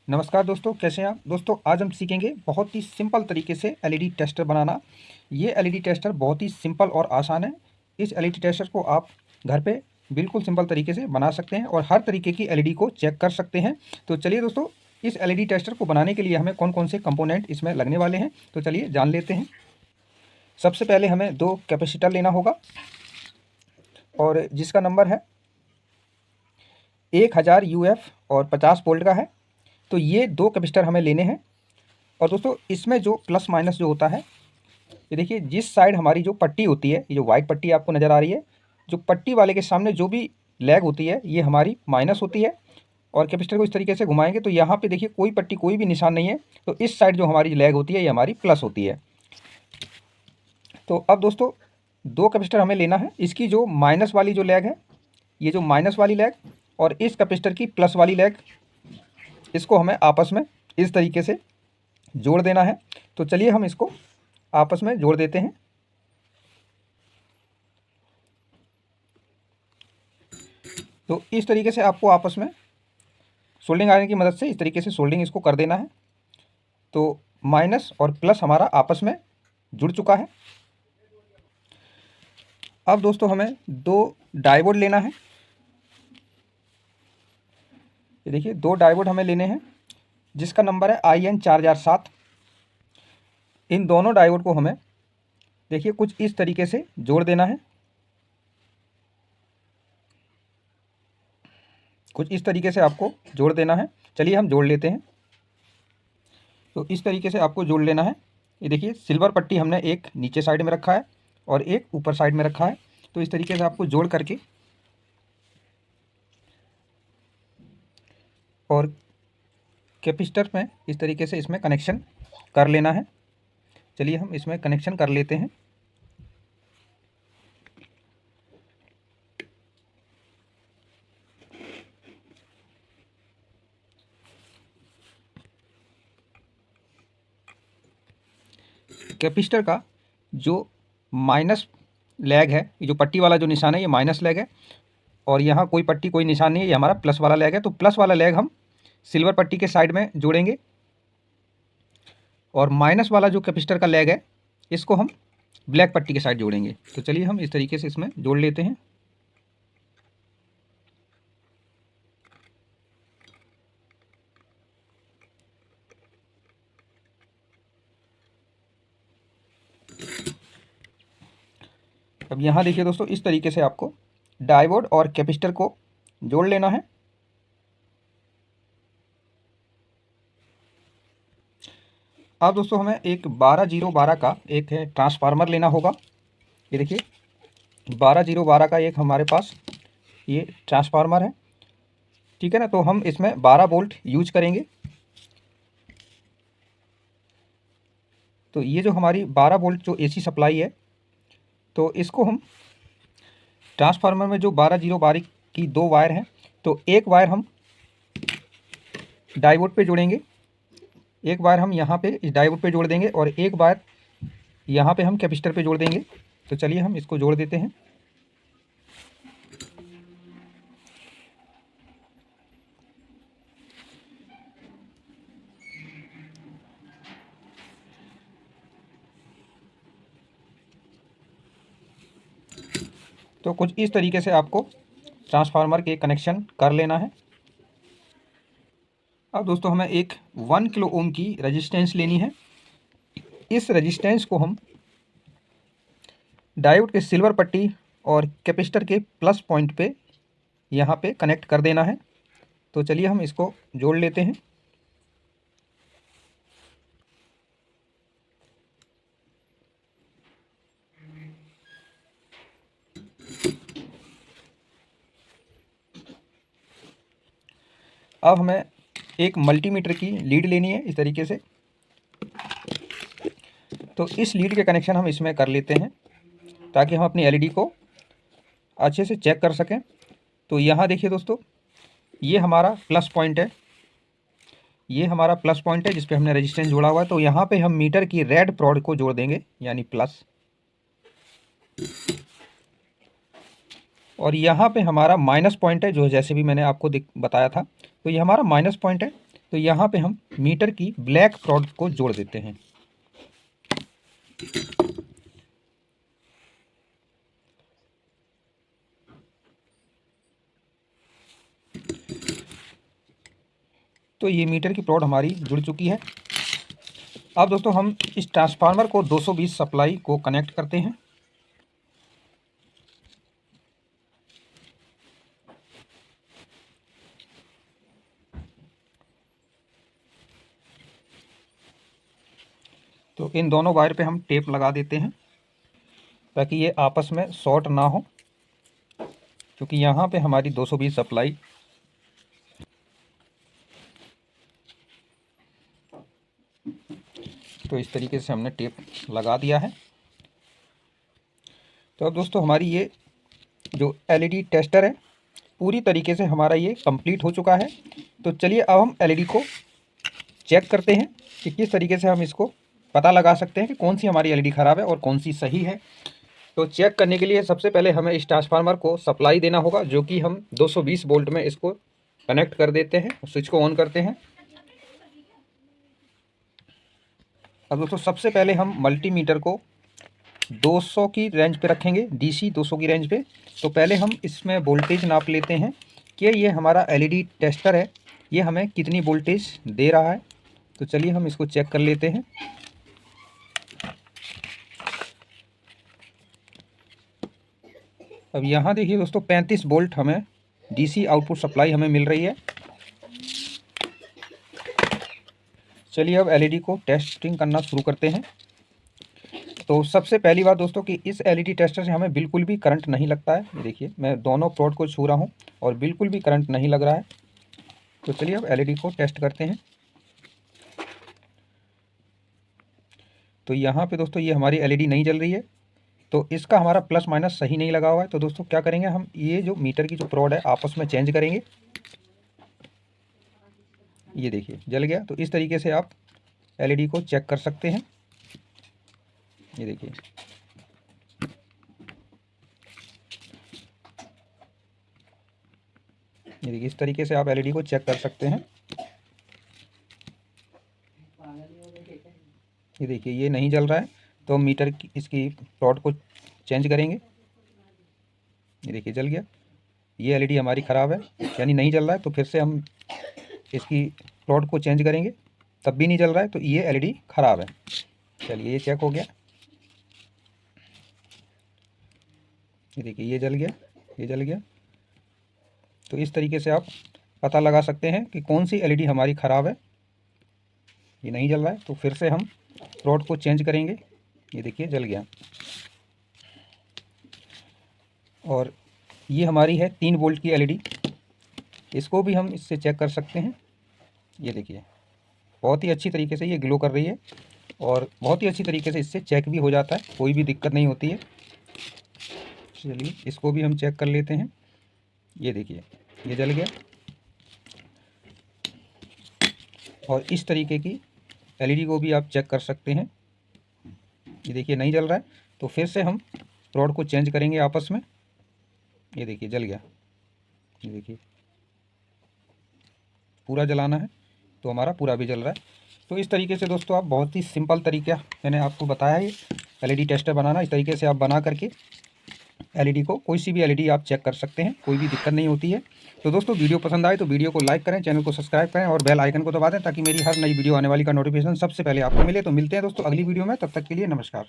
नमस्कार दोस्तों, कैसे हैं आप। दोस्तों आज हम सीखेंगे बहुत ही सिंपल तरीके से एलईडी टेस्टर बनाना। ये एलईडी टेस्टर बहुत ही सिंपल और आसान है। इस एलईडी टेस्टर को आप घर पे बिल्कुल सिंपल तरीके से बना सकते हैं और हर तरीके की एलईडी को चेक कर सकते हैं। तो चलिए दोस्तों, इस एलईडी टेस्टर को बनाने के लिए हमें कौन कौन से कंपोनेंट इसमें लगने वाले हैं, तो चलिए जान लेते हैं। सबसे पहले हमें 2 कैपेसिटर लेना होगा और जिसका नंबर है 1000 यूएफ और 50 वोल्ट का है। तो ये 2 कैपेसिटर हमें लेने हैं। और दोस्तों इसमें जो प्लस माइनस जो होता है, ये देखिए जिस साइड हमारी जो पट्टी होती है, ये जो वाइट पट्टी आपको नज़र आ रही है, जो पट्टी वाले के सामने जो भी लैग होती है ये हमारी माइनस होती है। और कैपेसिटर को इस तरीके से घुमाएंगे तो यहाँ पे देखिए कोई पट्टी कोई भी निशान नहीं है, तो इस साइड जो हमारी लैग होती है ये हमारी प्लस होती है। तो अब दोस्तों 2 कैपेसिटर हमें लेना है। इसकी जो माइनस वाली जो लैग है, ये जो माइनस वाली लैग और इस कैपेसिटर की प्लस वाली लैग, इसको हमें आपस में इस तरीके से जोड़ देना है। तो चलिए हम इसको आपस में जोड़ देते हैं। तो इस तरीके से आपको आपस में सोल्डिंग आयरन की मदद से इस तरीके से सोल्डिंग इसको कर देना है। तो माइनस और प्लस हमारा आपस में जुड़ चुका है। अब दोस्तों हमें 2 डायोड लेना है। ये देखिए 2 डायोड हमें लेने हैं जिसका नंबर है IN4007। इन दोनों डायोड को हमें देखिए कुछ इस तरीके से जोड़ देना है। कुछ इस तरीके से आपको जोड़ देना है। चलिए हम जोड़ लेते हैं। तो इस तरीके से आपको जोड़ लेना है। ये देखिए सिल्वर पट्टी हमने एक नीचे साइड में रखा है और एक ऊपर साइड में रखा है। तो इस तरीके से आपको जोड़ करके और कैपेसिटर में इस तरीके से इसमें कनेक्शन कर लेना है। चलिए हम इसमें कनेक्शन कर लेते हैं। कैपेसिटर का जो माइनस लैग है, ये जो पट्टी वाला जो निशान है ये माइनस लैग है और यहाँ कोई पट्टी कोई निशान नहीं है, ये हमारा प्लस वाला लैग है। तो प्लस वाला लैग हम सिल्वर पट्टी के साइड में जोड़ेंगे और माइनस वाला जो कैपेसिटर का लैग है इसको हम ब्लैक पट्टी के साइड जोड़ेंगे। तो चलिए हम इस तरीके से इसमें जोड़ लेते हैं। अब यहाँ देखिए दोस्तों, इस तरीके से आपको डायोड और कैपेसिटर को जोड़ लेना है। अब दोस्तों हमें एक 12012 का एक ट्रांसफार्मर लेना होगा। ये देखिए 12012 का एक हमारे पास ये ट्रांसफार्मर है, ठीक है ना। तो हम इसमें 12 वोल्ट यूज करेंगे। तो ये जो हमारी 12 वोल्ट जो एसी सप्लाई है, तो इसको हम ट्रांसफार्मर में जो 12 की 2 वायर हैं, तो एक वायर हम डायोड पे जोड़ेंगे, एक वायर हम यहाँ पे इस डायोड पे जोड़ देंगे और एक वायर यहाँ पे हम कैपेसिटर पे जोड़ देंगे। तो चलिए हम इसको जोड़ देते हैं। तो कुछ इस तरीके से आपको ट्रांसफार्मर के कनेक्शन कर लेना है। अब दोस्तों हमें एक 1 किलो ओम की रेजिस्टेंस लेनी है। इस रेजिस्टेंस को हम डायोड के सिल्वर पट्टी और कैपेसिटर के प्लस पॉइंट पे यहाँ पे कनेक्ट कर देना है। तो चलिए हम इसको जोड़ लेते हैं। अब हमें एक मल्टीमीटर की लीड लेनी है इस तरीके से। तो इस लीड के कनेक्शन हम इसमें कर लेते हैं ताकि हम अपनी एलईडी को अच्छे से चेक कर सकें। तो यहाँ देखिए दोस्तों, ये हमारा प्लस पॉइंट है, ये हमारा प्लस पॉइंट है जिस पे हमने रेजिस्टेंस जोड़ा हुआ है। तो यहाँ पे हम मीटर की रेड प्रोड को जोड़ देंगे यानी प्लस, और यहाँ पे हमारा माइनस पॉइंट है जो जैसे भी मैंने आपको बताया था। तो ये हमारा माइनस पॉइंट है। तो यहाँ पे हम मीटर की ब्लैक रॉड को जोड़ देते हैं। तो ये मीटर की रॉड हमारी जुड़ चुकी है। अब दोस्तों हम इस ट्रांसफार्मर को 220 सप्लाई को कनेक्ट करते हैं। तो इन दोनों वायर पे हम टेप लगा देते हैं ताकि ये आपस में शॉर्ट ना हो, क्योंकि यहाँ पे हमारी 220 सप्लाई तो इस तरीके से हमने टेप लगा दिया है। तो अब दोस्तों हमारी ये जो एलईडी टेस्टर है पूरी तरीके से हमारा ये कंप्लीट हो चुका है। तो चलिए अब हम एलईडी को चेक करते हैं कि किस तरीके से हम इसको पता लगा सकते हैं कि कौन सी हमारी एलईडी ख़राब है और कौन सी सही है। तो चेक करने के लिए सबसे पहले हमें इस ट्रांसफार्मर को सप्लाई देना होगा, जो कि हम 220 वोल्ट में इसको कनेक्ट कर देते हैं। स्विच को ऑन करते हैं। अब दोस्तों सबसे पहले हम मल्टीमीटर को 200 की रेंज पे रखेंगे, डीसी 200 की रेंज पे। तो पहले हम इसमें वोल्टेज नाप लेते हैं कि ये हमारा एलईडी टेस्टर है, ये हमें कितनी वोल्टेज दे रहा है। तो चलिए हम इसको चेक कर लेते हैं। अब यहाँ देखिए दोस्तों 35 वोल्ट हमें डीसी आउटपुट सप्लाई हमें मिल रही है। चलिए अब एलईडी को टेस्टिंग करना शुरू करते हैं। तो सबसे पहली बात दोस्तों कि इस एलईडी टेस्टर से हमें बिल्कुल भी करंट नहीं लगता है। ये देखिए मैं दोनों प्रोड को छू रहा हूँ और बिल्कुल भी करंट नहीं लग रहा है। तो चलिए अब एलईडी को टेस्ट करते हैं। तो यहाँ पे दोस्तों ये हमारी एलईडी नहीं जल रही है, तो इसका हमारा प्लस माइनस सही नहीं लगा हुआ है। तो दोस्तों क्या करेंगे, हम ये जो मीटर की जो प्रोड है आपस में चेंज करेंगे। ये देखिए जल गया। तो इस तरीके से आप एलईडी को चेक कर सकते हैं। ये देखिए इस तरीके से आप एलईडी को चेक कर सकते हैं। ये देखिए ये नहीं जल रहा है, तो हम मीटर की इसकी प्लॉट को चेंज करेंगे। ये देखिए जल गया। ये एलईडी हमारी ख़राब है, यानी नहीं जल रहा है। तो फिर से हम इसकी प्लॉट को चेंज करेंगे, तब भी नहीं जल रहा है, तो ये एलईडी ख़राब है। चलिए ये चेक हो गया। ये देखिए ये जल गया, ये जल गया। तो इस तरीके से आप पता लगा सकते हैं कि कौन सी एलईडी हमारी ख़राब है। ये नहीं जल रहा है, तो फिर से हम रॉड को चेंज करेंगे। ये देखिए जल गया। और ये हमारी है 3 वोल्ट की एलईडी, इसको भी हम इससे चेक कर सकते हैं। ये देखिए बहुत ही अच्छी तरीके से ये ग्लो कर रही है और बहुत ही अच्छी तरीके से इससे चेक भी हो जाता है, कोई भी दिक्कत नहीं होती है। चलिए इसको भी हम चेक कर लेते हैं। ये देखिए ये जल गया। और इस तरीके की एलईडी को भी आप चेक कर सकते हैं। ये देखिए नहीं जल रहा है, तो फिर से हम रॉड को चेंज करेंगे आपस में। ये देखिए जल गया। ये देखिए पूरा जलाना है, तो हमारा पूरा भी जल रहा है। तो इस तरीके से दोस्तों आप बहुत ही सिंपल तरीका मैंने आपको बताया है एलईडी टेस्टर बनाना। इस तरीके से आप बना करके एलईडी को, कोई सी भी एलईडी आप चेक कर सकते हैं, कोई भी दिक्कत नहीं होती है। तो दोस्तों वीडियो पसंद आए तो वीडियो को लाइक करें, चैनल को सब्सक्राइब करें और बेल आइकन को दबा दें, ताकि मेरी हर नई वीडियो आने वाली का नोटिफिकेशन सबसे पहले आपको मिले। तो मिलते हैं दोस्तों अगली वीडियो में, तब तक के लिए नमस्कार।